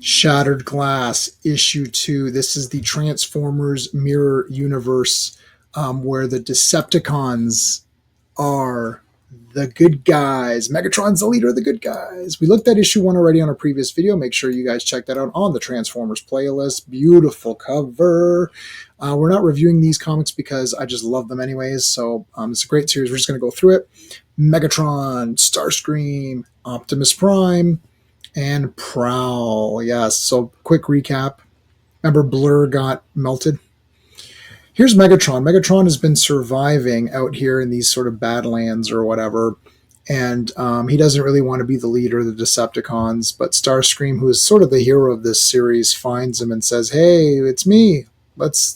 Shattered Glass, issue 2. This is the Transformers mirror universe where the Decepticons are the good guys. Megatron's the leader of the good guys. We looked at issue 1 already on a previous video. Make sure you guys check that out on the Transformers playlist. Beautiful cover. We're not reviewing these comics because I just love them anyways. So it's a great series. We're just going to go through it. Megatron, Starscream, Optimus Prime, and Prowl. Yes. So quick recap. Remember Blur got melted? Here's Megatron. Megatron has been surviving out here in these sort of badlands or whatever, and he doesn't really want to be the leader of the Decepticons, but Starscream, who is sort of the hero of this series, finds him and says, "Hey, it's me. Let's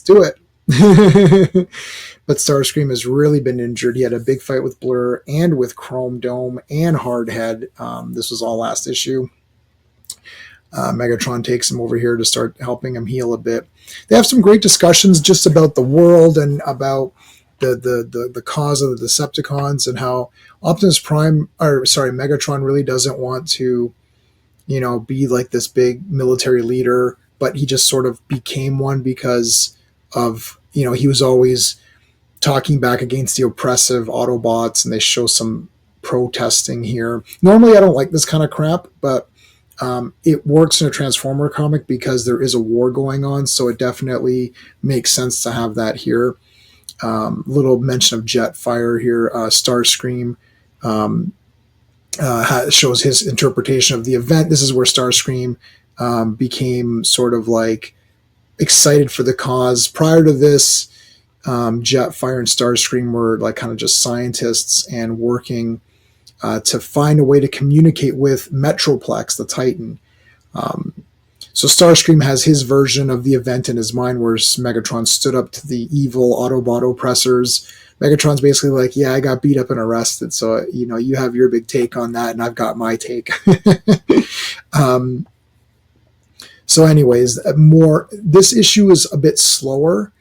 do it." But Starscream has really been injured. He had a big fight with Blur and with Chrome Dome and Hardhead. This was all last issue. Megatron takes him over here to start helping him heal a bit. They have some great discussions just about the world and about the cause of the Decepticons and how Megatron really doesn't want to, be like this big military leader, but he just sort of became one because of, he was always talking back against the oppressive Autobots, and they show some protesting here. Normally I don't like this kind of crap, but it works in a Transformer comic because there is a war going on, so it definitely makes sense to have that here. Little mention of Jetfire here. Starscream shows his interpretation of the event. This is where Starscream became sort of like excited for the cause. Prior to this, Jetfire and Starscream were like kind of just scientists and working to find a way to communicate with Metroplex, the Titan. So Starscream has his version of the event in his mind where Megatron stood up to the evil Autobot oppressors. Megatron's basically like, yeah, I got beat up and arrested, so you have your big take on that, and I've got my take. So anyways, this issue is a bit slower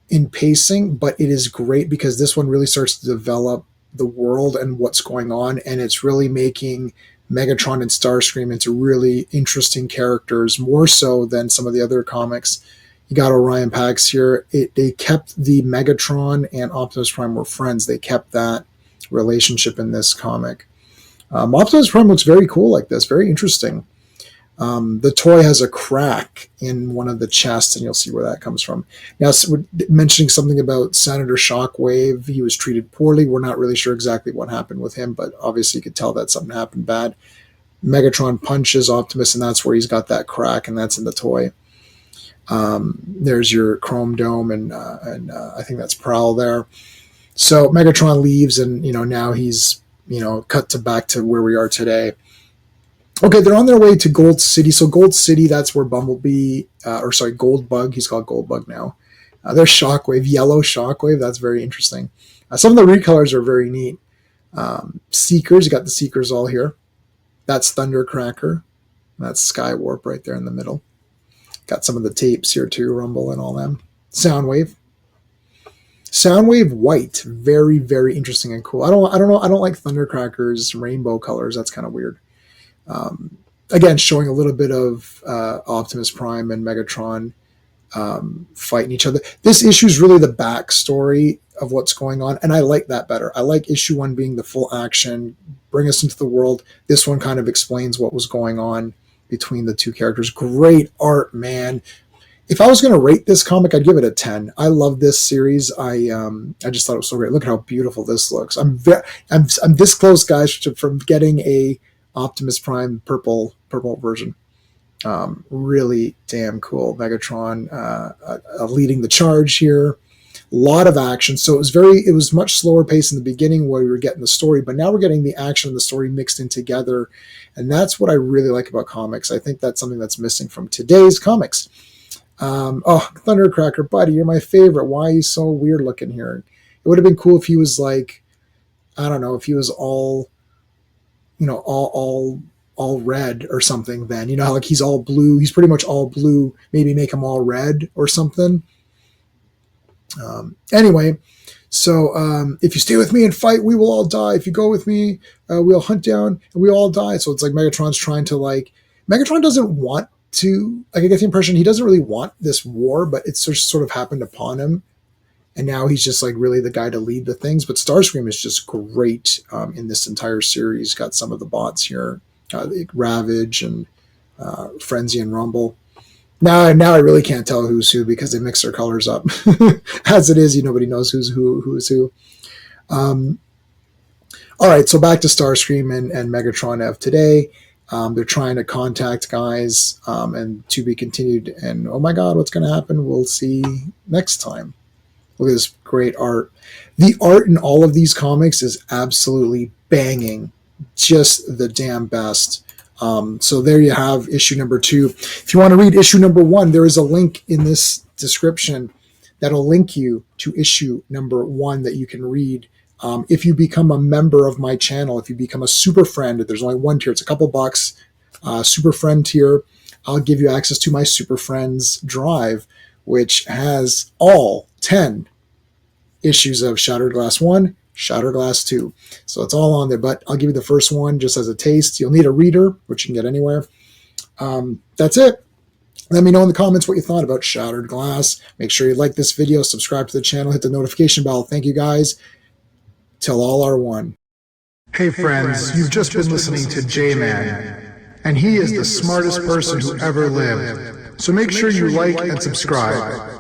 in pacing, but it is great because this one really starts to develop the world and what's going on, and it's really making Megatron and Starscream into really interesting characters, more so than some of the other comics. You got Orion Pax here. They kept the Megatron and Optimus Prime were friends. They kept that relationship in this comic. Optimus Prime looks very cool like this, very interesting. The toy has a crack in one of the chests, and you'll see where that comes from. Now, we're mentioning something about Senator Shockwave. He was treated poorly. We're not really sure exactly what happened with him, but obviously you could tell that something happened bad. Megatron punches Optimus, and that's where he's got that crack, and that's in the toy. There's your Chrome Dome, and I think that's Prowl there. So Megatron leaves, and now he's cut back to where we are today. Okay, they're on their way to Gold City. So Gold City, that's where Goldbug, he's called Goldbug now. There's Shockwave, yellow Shockwave. That's very interesting. Some of the recolors are very neat. Seekers, you got the Seekers all here. That's Thundercracker. That's Skywarp right there in the middle. Got some of the tapes here too, Rumble and all them. Soundwave white, very, very interesting and cool. I don't like Thundercracker's rainbow colors. That's kind of weird. Again, showing a little bit of Optimus Prime and Megatron fighting each other. This issue is really the backstory of what's going on, and I like that better. I like issue 1 being the full action, bring us into the world. This one kind of explains what was going on between the two characters. Great art, man. If I was going to rate this comic, I'd give it a 10. I love this series. I just thought it was so great. Look at how beautiful this looks. I'm this close, guys, from getting a Optimus Prime purple version. Really damn cool. Megatron leading the charge here. A lot of action. So it was much slower pace in the beginning where we were getting the story, but now we're getting the action and the story mixed in together. And that's what I really like about comics. I think that's something that's missing from today's comics. Thundercracker, buddy, you're my favorite. Why are you so weird looking here? It would have been cool if he was like, I don't know, if he was all red or something. Then like he's all blue. He's pretty much all blue. Maybe make him all red or something. Anyway, so if you stay with me and fight, we will all die. If you go with me, we'll hunt down and we all die. So it's like Megatron's trying to like Megatron doesn't want to, like, I get the impression he doesn't really want this war, but it's just sort of happened upon him. And now he's just like really the guy to lead the things. But Starscream is just great in this entire series. Got some of the bots here, Ravage and Frenzy and Rumble. Now I really can't tell who's who because they mix their colors up. As it is, nobody knows who's who. All right, so back to Starscream and Megatron of today. They're trying to contact guys and to be continued. And oh my God, what's going to happen? We'll see next time. Look at this great art. The art in all of these comics is absolutely banging. Just the damn best. So there you have issue number 2. If you want to read issue number 1, there is a link in this description that'll link you to issue number 1 that you can read. If you become a member of my channel, if you become a super friend, there's only one tier, it's a couple bucks, super friend tier, I'll give you access to my super friends drive, which has all 10 issues of Shattered Glass 1, Shattered Glass 2. So it's all on there, but I'll give you the first one just as a taste. You'll need a reader, which you can get anywhere. That's it. Let me know in the comments what you thought about Shattered Glass. Make sure you like this video, subscribe to the channel, hit the notification bell. Thank you guys. Till all are one. Hey friends, you've just been listening to J-Man, and he is the smartest person who ever lived. So make sure you like and subscribe.